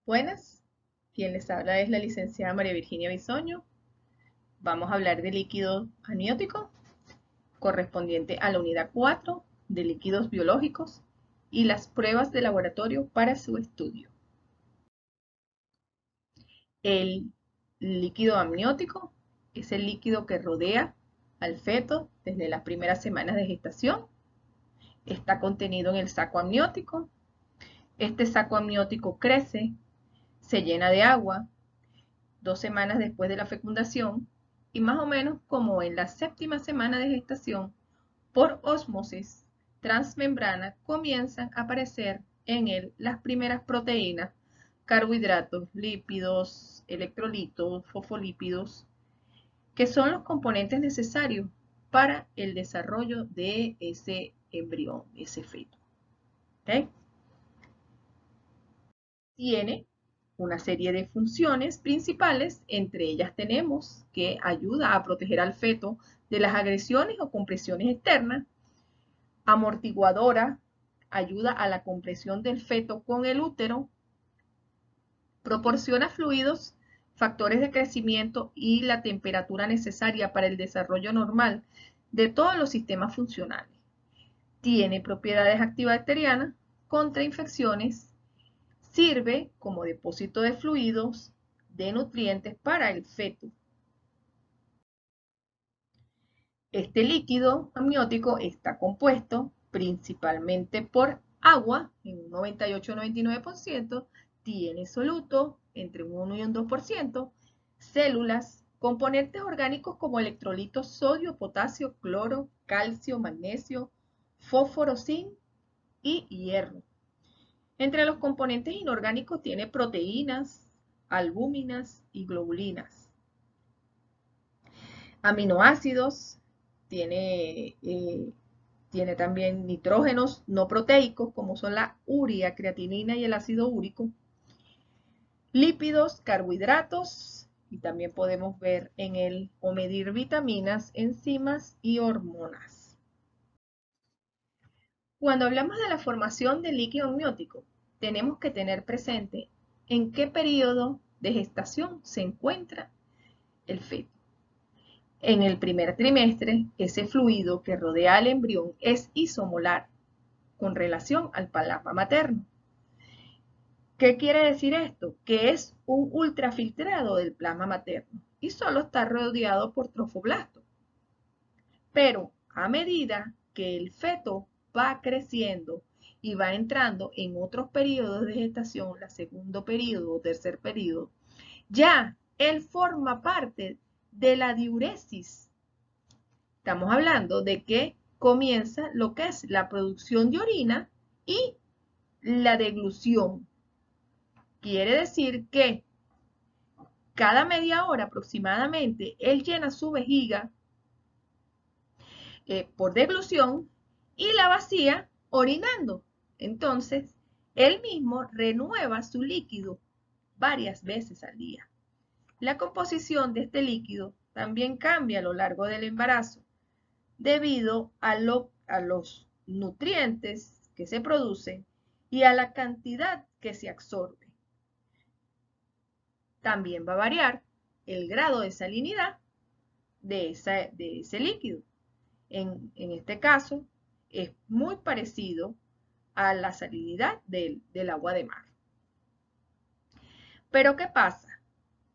Buenas, quien les habla es la licenciada María Virginia Bisoño. Vamos a hablar de líquido amniótico correspondiente a la unidad 4 de líquidos biológicos y las pruebas de laboratorio para su estudio. El líquido amniótico es el líquido que rodea al feto desde las primeras semanas de gestación. Está contenido en el saco amniótico. Este saco amniótico crece, se llena de agua 2 semanas después de la fecundación y más o menos como en la 7ª semana de gestación, por ósmosis transmembrana comienzan a aparecer en él las primeras proteínas, carbohidratos, lípidos, electrolitos, fosfolípidos, que son los componentes necesarios para el desarrollo de ese embrión, ese feto. ¿Okay? Tiene una serie de funciones principales, entre ellas tenemos que ayuda a proteger al feto de las agresiones o compresiones externas, amortiguadora, ayuda a la compresión del feto con el útero, proporciona fluidos, factores de crecimiento y la temperatura necesaria para el desarrollo normal de todos los sistemas funcionales. Tiene propiedades antibacterianas contra infecciones. Sirve como depósito de fluidos, de nutrientes para el feto. Este líquido amniótico está compuesto principalmente por agua, en un 98-99%, tiene soluto entre un 1 y un 2%, células, componentes orgánicos como electrolitos, sodio, potasio, cloro, calcio, magnesio, fósforo, zinc y hierro. Entre los componentes inorgánicos tiene proteínas, albúminas y globulinas. Aminoácidos, tiene también nitrógenos no proteicos, como son la urea, creatinina y el ácido úrico. Lípidos, carbohidratos, y también podemos ver en él o medir vitaminas, enzimas y hormonas. Cuando hablamos de la formación del líquido amniótico, tenemos que tener presente en qué periodo de gestación se encuentra el feto. En el primer trimestre, ese fluido que rodea al embrión es isomolar con relación al plasma materno. ¿Qué quiere decir esto? Que es un ultrafiltrado del plasma materno y solo está rodeado por trofoblastos. Pero a medida que el feto va creciendo y va entrando en otros periodos de gestación, la segundo periodo o tercer periodo, ya él forma parte de la diuresis. Estamos hablando de que comienza lo que es la producción de orina y la deglución. Quiere decir que cada media hora aproximadamente él llena su vejiga por deglución y la vacía orinando. Entonces, él mismo renueva su líquido varias veces al día. La composición de este líquido también cambia a lo largo del embarazo debido a los nutrientes que se producen y a la cantidad que se absorbe. También va a variar el grado de salinidad de ese líquido. En este caso, es muy parecido a la salinidad del agua de mar. Pero ¿qué pasa?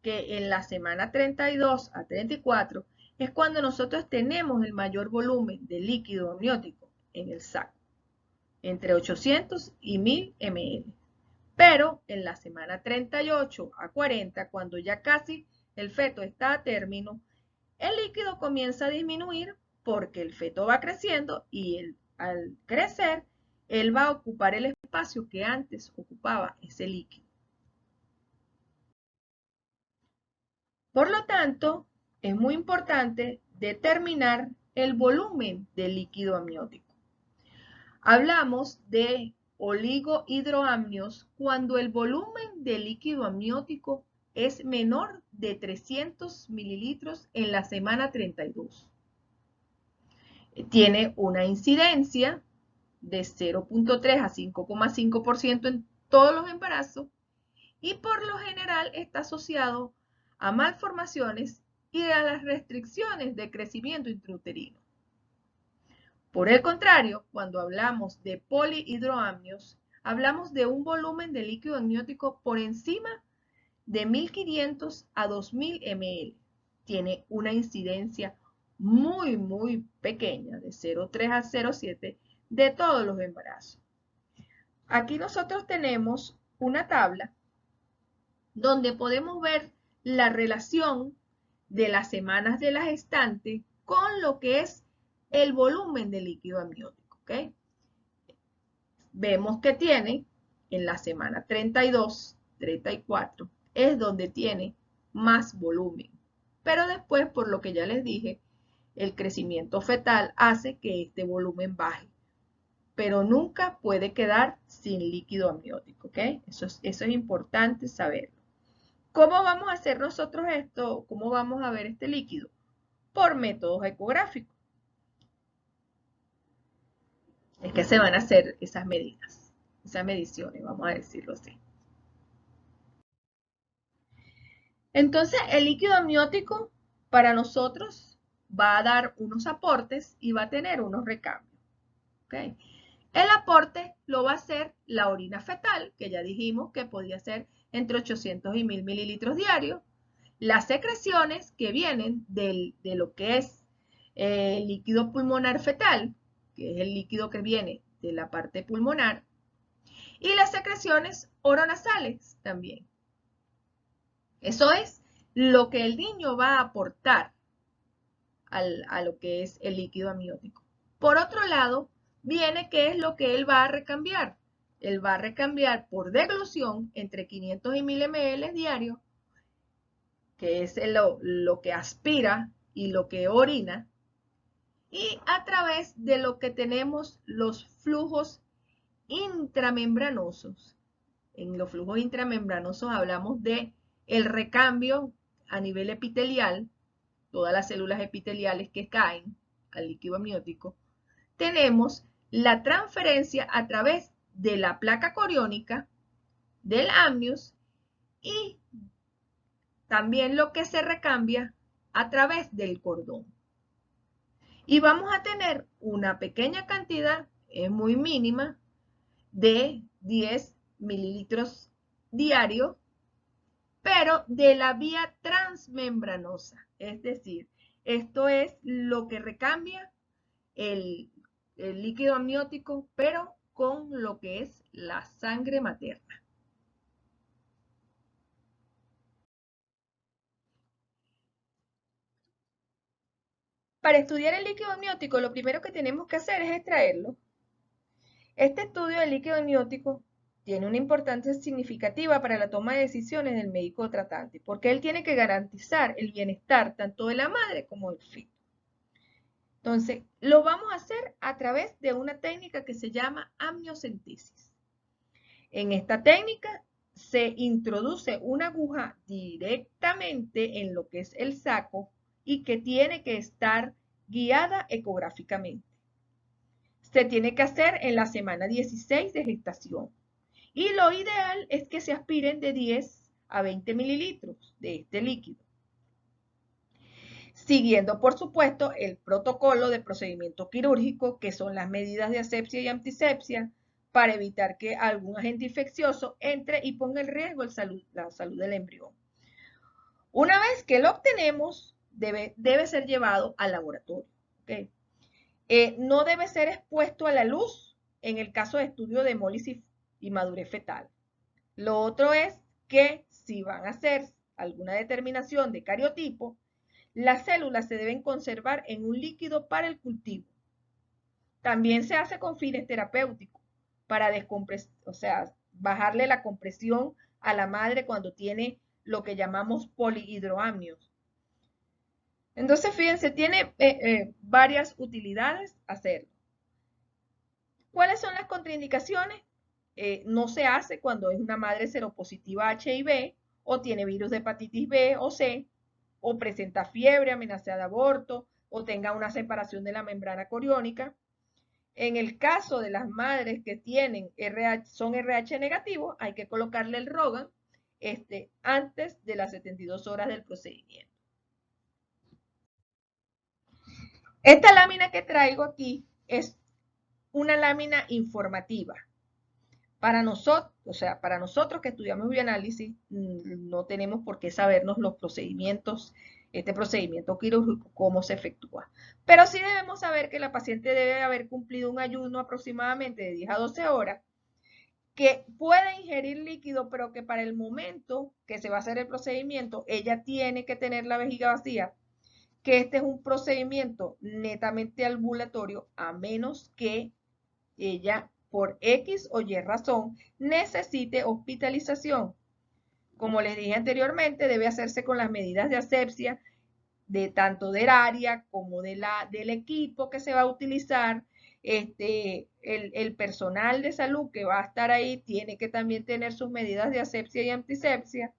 Que en la semana 32 a 34 es cuando nosotros tenemos el mayor volumen de líquido amniótico en el saco, entre 800 y 1000 ml. Pero en la semana 38 a 40, cuando ya casi el feto está a término, el líquido comienza a disminuir porque el feto va creciendo y al crecer, él va a ocupar el espacio que antes ocupaba ese líquido. Por lo tanto, es muy importante determinar el volumen del líquido amniótico. Hablamos de oligohidroamnios cuando el volumen del líquido amniótico es menor de 300 mililitros en la semana 32. Tiene una incidencia de 0.3 a 5,5% en todos los embarazos y por lo general está asociado a malformaciones y a las restricciones de crecimiento intrauterino. Por el contrario, cuando hablamos de polihidroamnios, hablamos de un volumen de líquido amniótico por encima de 1500 a 2000 ml. Tiene una incidencia muy pequeña, de 0,3 a 0,7 de todos los embarazos. Aquí nosotros tenemos una tabla donde podemos ver la relación de las semanas de la gestante con lo que es el volumen de líquido amniótico. ¿Okay? Vemos que tiene en la semana 32, 34, es donde tiene más volumen. Pero después, por lo que ya les dije, el crecimiento fetal hace que este volumen baje. Pero nunca puede quedar sin líquido amniótico. ¿Okay? Eso es importante saberlo. ¿Cómo vamos a hacer nosotros esto? ¿Cómo vamos a ver este líquido? Por métodos ecográficos. Es que se van a hacer esas medidas, esas mediciones, vamos a decirlo así. Entonces, el líquido amniótico para nosotros va a dar unos aportes y va a tener unos recambios. ¿Okay? El aporte lo va a hacer la orina fetal, que ya dijimos que podía ser entre 800 y 1000 mililitros diarios. Las secreciones que vienen de lo que es el líquido pulmonar fetal, que es el líquido que viene de la parte pulmonar, y las secreciones oronasales también. Eso es lo que el niño va a aportar a lo que es el líquido amniótico. Por otro lado, viene qué es lo que él va a recambiar. Él va a recambiar por deglución entre 500 y 1000 ml diario, que es lo que aspira y lo que orina, y a través de lo que tenemos los flujos intramembranosos. En los flujos intramembranosos hablamos de el recambio a nivel epitelial, todas las células epiteliales que caen al líquido amniótico. Tenemos la transferencia a través de la placa coriónica, del amnios y también lo que se recambia a través del cordón. Y vamos a tener una pequeña cantidad, es muy mínima, de 10 mililitros diarios, pero de la vía transmembranosa. Es decir, esto es lo que recambia el líquido amniótico, pero con lo que es la sangre materna. Para estudiar el líquido amniótico, lo primero que tenemos que hacer es extraerlo. Este estudio del líquido amniótico tiene una importancia significativa para la toma de decisiones del médico tratante, porque él tiene que garantizar el bienestar tanto de la madre como del feto. Entonces, lo vamos a hacer a través de una técnica que se llama amniocentesis. En esta técnica se introduce una aguja directamente en lo que es el saco y que tiene que estar guiada ecográficamente. Se tiene que hacer en la semana 16 de gestación. Y lo ideal es que se aspiren de 10 a 20 mililitros de este líquido. Siguiendo, por supuesto, el protocolo de procedimiento quirúrgico, que son las medidas de asepsia y antisepsia, para evitar que algún agente infeccioso entre y ponga en riesgo la salud del embrión. Una vez que lo obtenemos, debe ser llevado al laboratorio. ¿Okay? No debe ser expuesto a la luz en el caso de estudio de hemólisis y madurez fetal. Lo otro es que si van a hacer alguna determinación de cariotipo, las células se deben conservar en un líquido para el cultivo. También se hace con fines terapéuticos para bajarle la compresión a la madre cuando tiene lo que llamamos polihidroamnios. Entonces, fíjense, tiene varias utilidades hacerlo. ¿Cuáles son las contraindicaciones? No se hace cuando es una madre seropositiva a HIV o tiene virus de hepatitis B o C, o presenta fiebre, amenaza de aborto, o tenga una separación de la membrana coriónica. En el caso de las madres que son RH negativos, hay que colocarle el Rogan antes de las 72 horas del procedimiento. Esta lámina que traigo aquí es una lámina informativa. Para nosotros que estudiamos bioanálisis, no tenemos por qué sabernos los procedimientos, este procedimiento quirúrgico, cómo se efectúa. Pero sí debemos saber que la paciente debe haber cumplido un ayuno aproximadamente de 10 a 12 horas, que puede ingerir líquido, pero que para el momento que se va a hacer el procedimiento, ella tiene que tener la vejiga vacía, que este es un procedimiento netamente ambulatorio, a menos que ella, por X o Y razón, necesite hospitalización. Como les dije anteriormente, debe hacerse con las medidas de asepsia, de tanto del área como del equipo que se va a utilizar. El personal de salud que va a estar ahí tiene que también tener sus medidas de asepsia y antisepsia.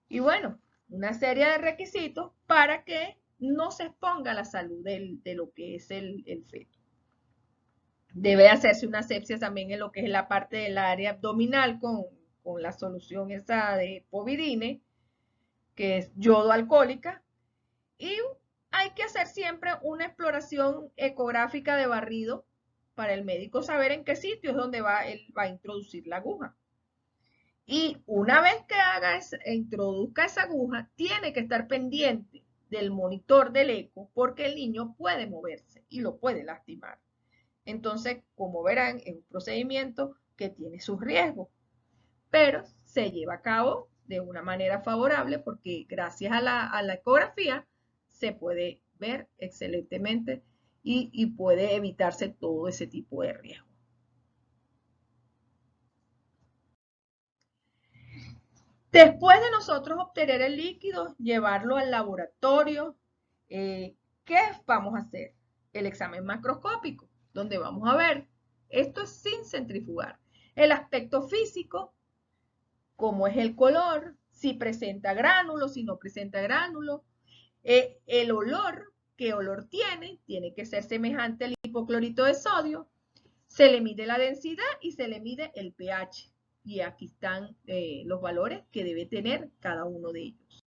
Y bueno, una serie de requisitos para que no se exponga la salud de lo que es el feto. Debe hacerse una asepsia también en lo que es la parte del área abdominal con la solución esa de povidine, que es yodo alcohólica. Y hay que hacer siempre una exploración ecográfica de barrido para el médico saber en qué sitio es donde él va a introducir la aguja. Y una vez que introduzca esa aguja, tiene que estar pendiente del monitor del eco porque el niño puede moverse y lo puede lastimar. Entonces, como verán, es un procedimiento que tiene sus riesgos, pero se lleva a cabo de una manera favorable porque gracias a la ecografía se puede ver excelentemente y puede evitarse todo ese tipo de riesgo. Después de nosotros obtener el líquido, llevarlo al laboratorio, ¿qué vamos a hacer? El examen macroscópico, donde vamos a ver, esto es sin centrifugar, el aspecto físico, cómo es el color, si presenta gránulos, si no presenta gránulos, el olor, qué olor tiene que ser semejante al hipoclorito de sodio, se le mide la densidad y se le mide el pH. Y aquí están los valores que debe tener cada uno de ellos.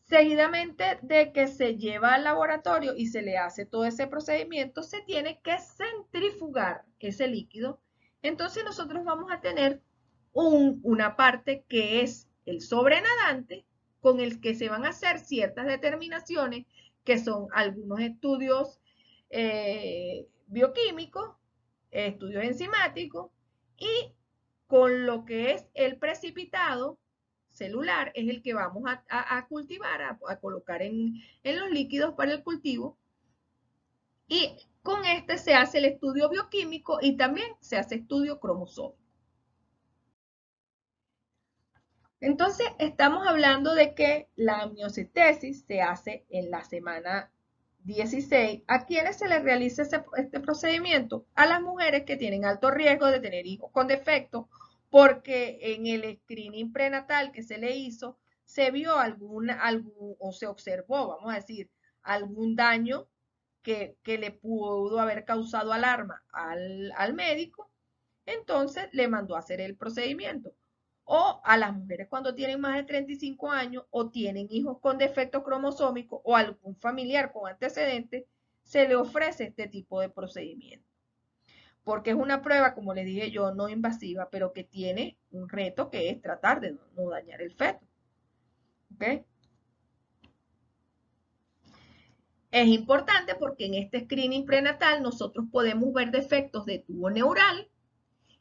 Seguidamente de que se lleva al laboratorio y se le hace todo ese procedimiento, se tiene que centrifugar ese líquido. Entonces nosotros vamos a tener una parte que es el sobrenadante con el que se van a hacer ciertas determinaciones, que son algunos estudios bioquímicos, estudios enzimáticos, y con lo que es el precipitado celular es el que vamos a cultivar, a colocar en los líquidos para el cultivo. Y con este se hace el estudio bioquímico y también se hace estudio cromosómico. Entonces, estamos hablando de que la amniocentesis se hace en la semana 16. ¿A quiénes se les realiza este procedimiento? A las mujeres que tienen alto riesgo de tener hijos con defectos, porque en el screening prenatal que se le hizo, se vio o se observó, vamos a decir, algún daño que le pudo haber causado alarma al médico, entonces le mandó a hacer el procedimiento. O a las mujeres cuando tienen más de 35 años o tienen hijos con defectos cromosómicos o algún familiar con antecedentes, se le ofrece este tipo de procedimiento. Porque es una prueba, como les dije yo, no invasiva, pero que tiene un reto que es tratar de no dañar el feto. ¿Okay? Es importante porque en este screening prenatal nosotros podemos ver defectos de tubo neural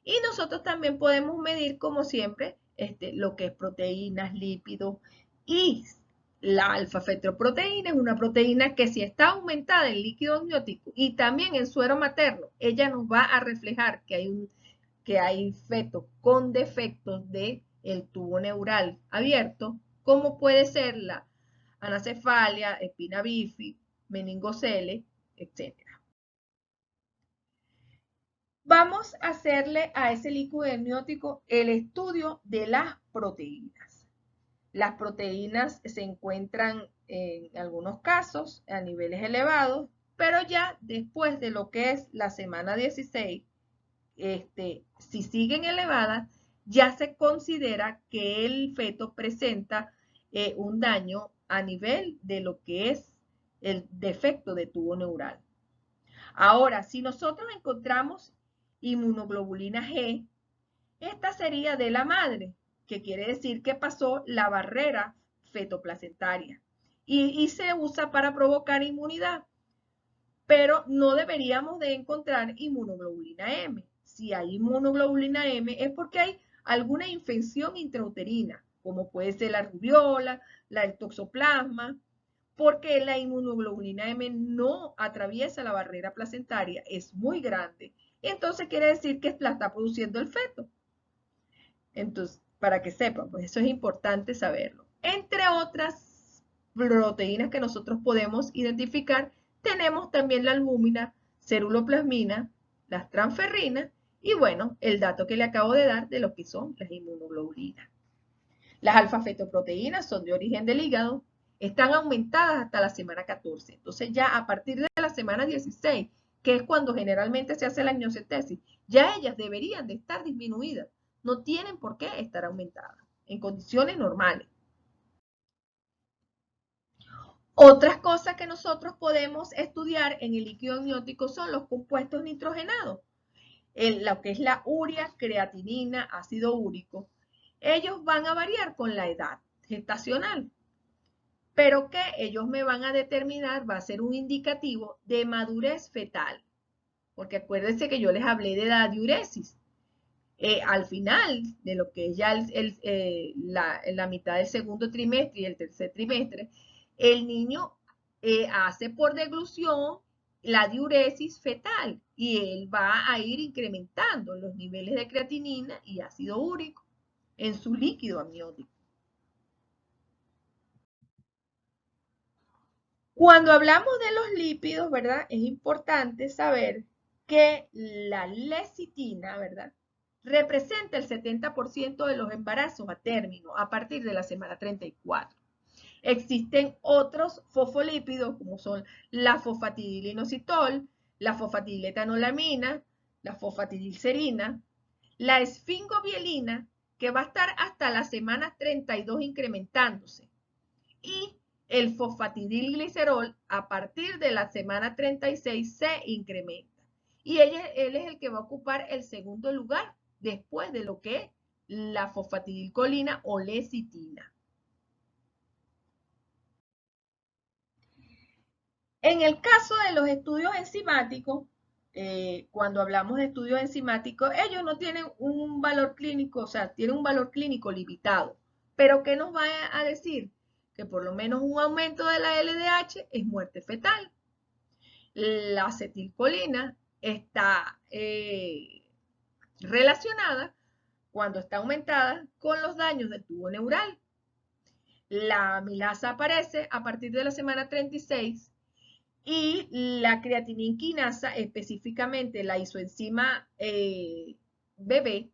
y nosotros también podemos medir, como siempre, lo que es proteínas, lípidos y la alfa-fetoproteína es una proteína que si está aumentada en líquido amniótico y también en suero materno, ella nos va a reflejar que hay fetos con defectos del tubo neural abierto, como puede ser la anacefalia, espina bífida, meningocele, etc. Vamos a hacerle a ese líquido amniótico el estudio de las proteínas. Las proteínas se encuentran en algunos casos a niveles elevados, pero ya después de lo que es la semana 16, si siguen elevadas, ya se considera que el feto presenta un daño a nivel de lo que es el defecto de tubo neural. Ahora, si nosotros encontramos inmunoglobulina G, esta sería de la madre, que quiere decir que pasó la barrera fetoplacentaria y se usa para provocar inmunidad. Pero no deberíamos de encontrar inmunoglobulina M. Si hay inmunoglobulina M es porque hay alguna infección intrauterina, como puede ser la rubiola, el toxoplasma, porque la inmunoglobulina M no atraviesa la barrera placentaria, es muy grande. Entonces quiere decir que la está produciendo el feto. Entonces, para que sepan, pues eso es importante saberlo. Entre otras proteínas que nosotros podemos identificar, tenemos también la albúmina, ceruloplasmina, las transferrinas y bueno, el dato que le acabo de dar de lo que son las inmunoglobulinas. Las alfa-fetoproteínas son de origen del hígado, están aumentadas hasta la semana 14. Entonces ya a partir de la semana 16, que es cuando generalmente se hace la amniocentesis, ya ellas deberían de estar disminuidas. No tienen por qué estar aumentadas en condiciones normales. Otras cosas que nosotros podemos estudiar en el líquido amniótico son los compuestos nitrogenados. Lo que es la urea, creatinina, ácido úrico. Ellos van a variar con la edad gestacional, pero que ellos me van a determinar, va a ser un indicativo de madurez fetal. Porque acuérdense que yo les hablé de la diuresis. Al final de lo que es ya la mitad del segundo trimestre y el tercer trimestre, el niño hace por deglución la diuresis fetal y él va a ir incrementando los niveles de creatinina y ácido úrico en su líquido amniótico. Cuando hablamos de los lípidos, ¿verdad? Es importante saber que la lecitina, ¿verdad? Representa el 70% de los embarazos a término a partir de la semana 34. Existen otros fosfolípidos como son la fosfatidilinositol, la fosfatidiletanolamina, la fosfatidilcerina, la esfingobielina, que va a estar hasta la semana 32 incrementándose, y el fosfatidilglicerol a partir de la semana 36 se incrementa. Y él es el que va a ocupar el segundo lugar después de lo que es la fosfatidilcolina o lecitina. En el caso de los estudios enzimáticos, cuando hablamos de estudios enzimáticos, ellos no tienen un valor clínico, o sea, tienen un valor clínico limitado. Pero ¿qué nos va a decir? Que por lo menos un aumento de la LDH es muerte fetal. La acetilcolina está relacionada cuando está aumentada con los daños del tubo neural. La amilasa aparece a partir de la semana 36 y la creatininquinasa, específicamente la isoenzima BB,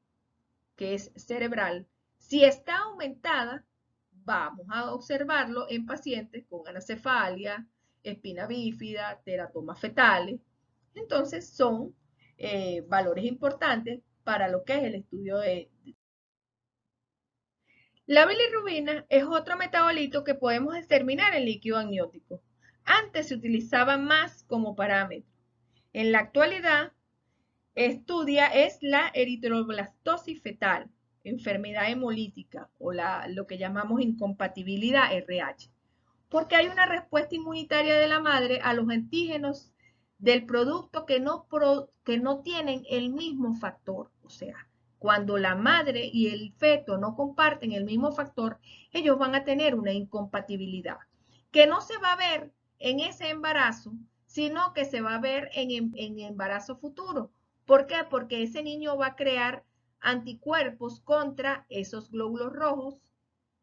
que es cerebral, si está aumentada, vamos a observarlo en pacientes con anacefalia, espina bífida, teratomas fetales. Entonces son valores importantes para lo que es el estudio de... La bilirrubina es otro metabolito que podemos determinar en líquido amniótico. Antes se utilizaba más como parámetro. En la actualidad, estudia es la eritroblastosis fetal, enfermedad hemolítica o lo que llamamos incompatibilidad RH, porque hay una respuesta inmunitaria de la madre a los antígenos del producto que no tienen el mismo factor. O sea, cuando la madre y el feto no comparten el mismo factor, ellos van a tener una incompatibilidad que no se va a ver en ese embarazo, sino que se va a ver en embarazo futuro. ¿Por qué? Porque ese niño va a crear anticuerpos contra esos glóbulos rojos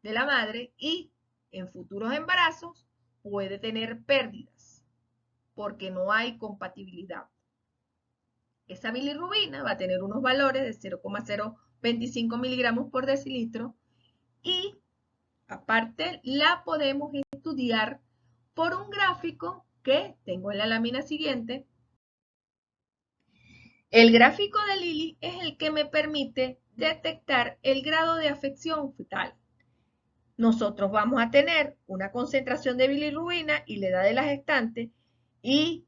de la madre y en futuros embarazos puede tener pérdidas porque no hay compatibilidad. Esa bilirrubina va a tener unos valores de 0,025 miligramos por decilitro y aparte la podemos estudiar por un gráfico que tengo en la lámina siguiente. El gráfico de Lilly es el que me permite detectar el grado de afección fetal. Nosotros vamos a tener una concentración de bilirrubina y la edad de la gestante y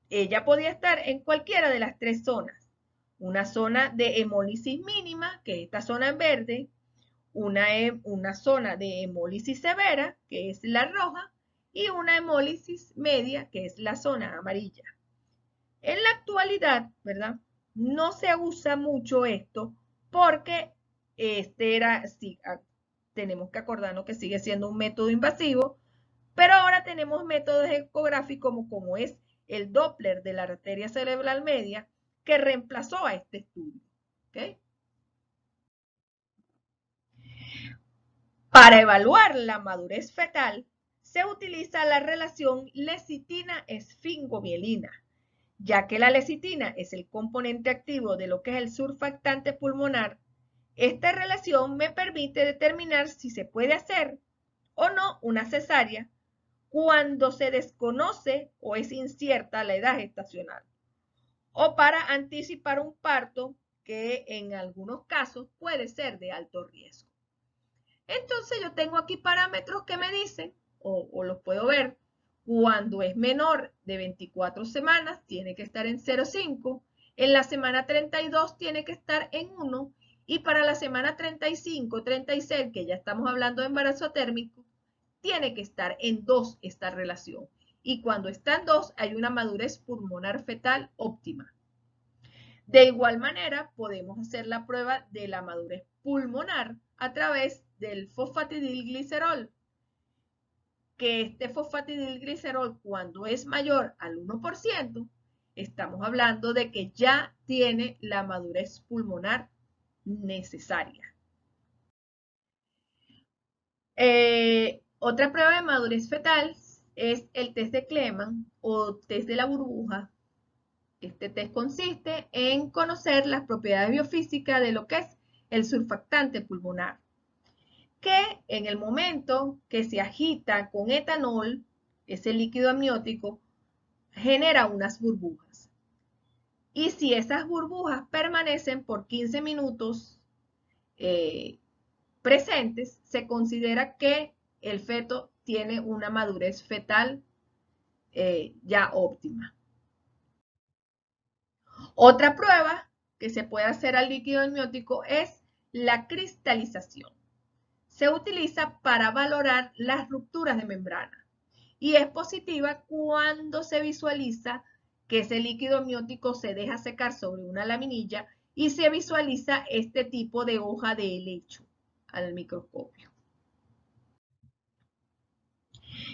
ella podía estar en cualquiera de las tres zonas. Una zona de hemólisis mínima, que es esta zona en verde, una zona de hemólisis severa, que es la roja, y una hemólisis media, que es la zona amarilla. En la actualidad, ¿verdad? No se usa mucho esto porque sí, tenemos que acordarnos que sigue siendo un método invasivo, pero ahora tenemos métodos ecográficos como es el Doppler de la arteria cerebral media, que reemplazó a este estudio. ¿Okay? Para evaluar la madurez fetal, se utiliza la relación lecitina-esfingomielina, ya que la lecitina es el componente activo de lo que es el surfactante pulmonar. Esta relación me permite determinar si se puede hacer o no una cesárea cuando se desconoce o es incierta la edad gestacional, o para anticipar un parto que en algunos casos puede ser de alto riesgo. Entonces yo tengo aquí parámetros que me dicen, o los puedo ver, cuando es menor de 24 semanas tiene que estar en 0,5, en la semana 32 tiene que estar en 1, y para la semana 35, 36, que ya estamos hablando de embarazo térmico, tiene que estar en 2 esta relación. Y cuando está en 2 hay una madurez pulmonar fetal óptima. De igual manera, podemos hacer la prueba de la madurez pulmonar a través del fosfatidilglicerol, que este fosfatidilglicerol, cuando es mayor al 1%, estamos hablando de que ya tiene la madurez pulmonar necesaria. Otra prueba de madurez fetal es el test de Kleeman o test de la burbuja. Este test consiste en conocer las propiedades biofísicas de lo que es el surfactante pulmonar, que en el momento que se agita con etanol, ese líquido amniótico, genera unas burbujas. Y si esas burbujas permanecen por 15 minutos presentes, se considera que el feto tiene una madurez fetal ya óptima. Otra prueba que se puede hacer al líquido amniótico es la cristalización. Se utiliza para valorar las rupturas de membrana y es positiva cuando se visualiza que ese líquido amniótico se deja secar sobre una laminilla y se visualiza este tipo de hoja de helecho al microscopio.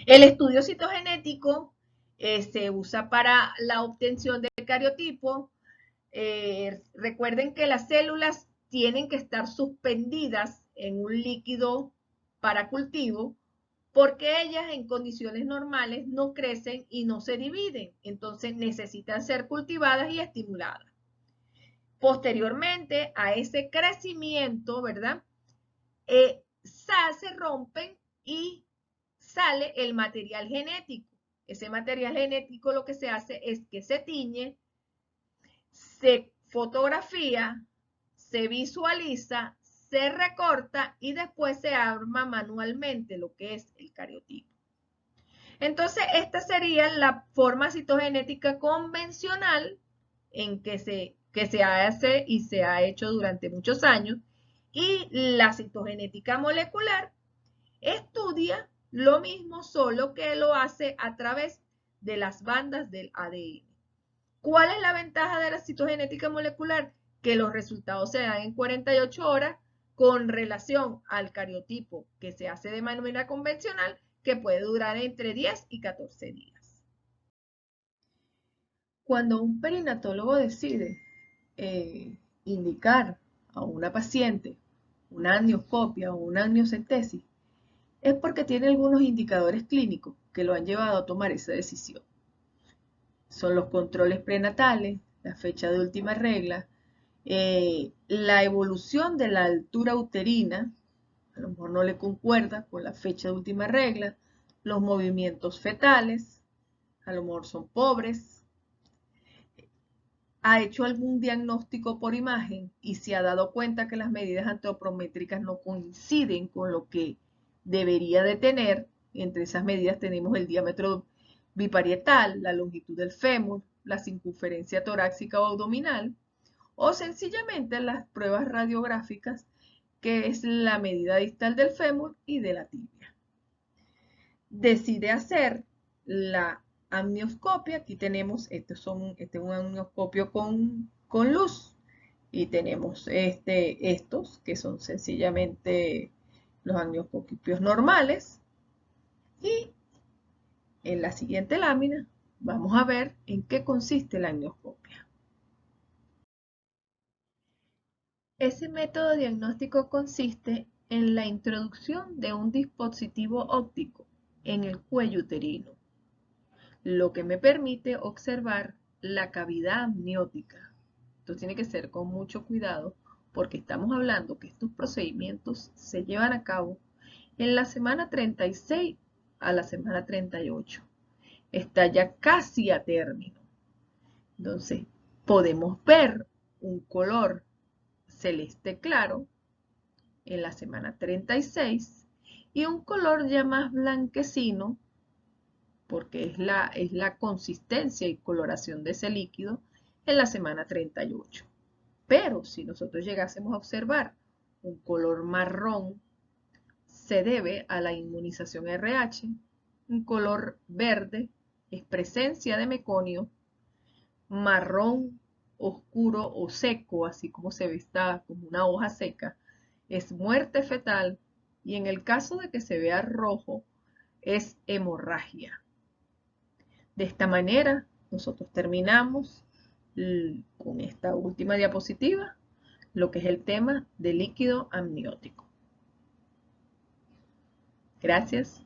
El estudio citogenético se usa para la obtención del cariotipo. Recuerden que las células tienen que estar suspendidas en un líquido para cultivo porque ellas en condiciones normales no crecen y no se dividen, entonces necesitan ser cultivadas y estimuladas. Posteriormente a ese crecimiento, ¿verdad? Se rompen y sale el material genético. Ese material genético lo que se hace es que se tiñe, se fotografía, se visualiza, se recorta y después se arma manualmente lo que es el cariotipo. Entonces, esta sería la forma citogenética convencional en que se hace y se ha hecho durante muchos años. Y la citogenética molecular estudia lo mismo, solo que lo hace a través de las bandas del ADN. ¿Cuál es la ventaja de la citogenética molecular? Que los resultados se dan en 48 horas con relación al cariotipo que se hace de manera convencional, que puede durar entre 10 y 14 días. Cuando un perinatólogo decide indicar a una paciente una amnioscopia o una amniocentesis, es porque tiene algunos indicadores clínicos que lo han llevado a tomar esa decisión. Son los controles prenatales, la fecha de última regla, la evolución de la altura uterina, a lo mejor no le concuerda con la fecha de última regla, los movimientos fetales, a lo mejor son pobres. ha hecho algún diagnóstico por imagen y se ha dado cuenta que las medidas antropométricas no coinciden con lo que debería de tener. Entre esas medidas tenemos el diámetro biparietal, la longitud del fémur, la circunferencia torácica o abdominal, o sencillamente las pruebas radiográficas, que es la medida distal del fémur y de la tibia. Decide hacer la amnioscopia. Aquí tenemos, este es un amnioscopio con luz, y tenemos estos que son sencillamente los amnioscopios normales, y en la siguiente lámina vamos a ver en qué consiste la amnioscopia. Ese método diagnóstico consiste en la introducción de un dispositivo óptico en el cuello uterino, lo que me permite observar la cavidad amniótica. Esto tiene que ser con mucho cuidado porque estamos hablando que estos procedimientos se llevan a cabo en la semana 36 a la semana 38. Está ya casi a término. Entonces, podemos ver un color celeste claro en la semana 36 y un color ya más blanquecino, porque es la consistencia y coloración de ese líquido, en la semana 38. Pero si nosotros llegásemos a observar un color marrón, se debe a la inmunización RH. Un color verde es presencia de meconio. Marrón oscuro o seco, así como se ve, está como una hoja seca, es muerte fetal, y en el caso de que se vea rojo, es hemorragia. De esta manera, nosotros terminamos con esta última diapositiva lo que es el tema del líquido amniótico. Gracias.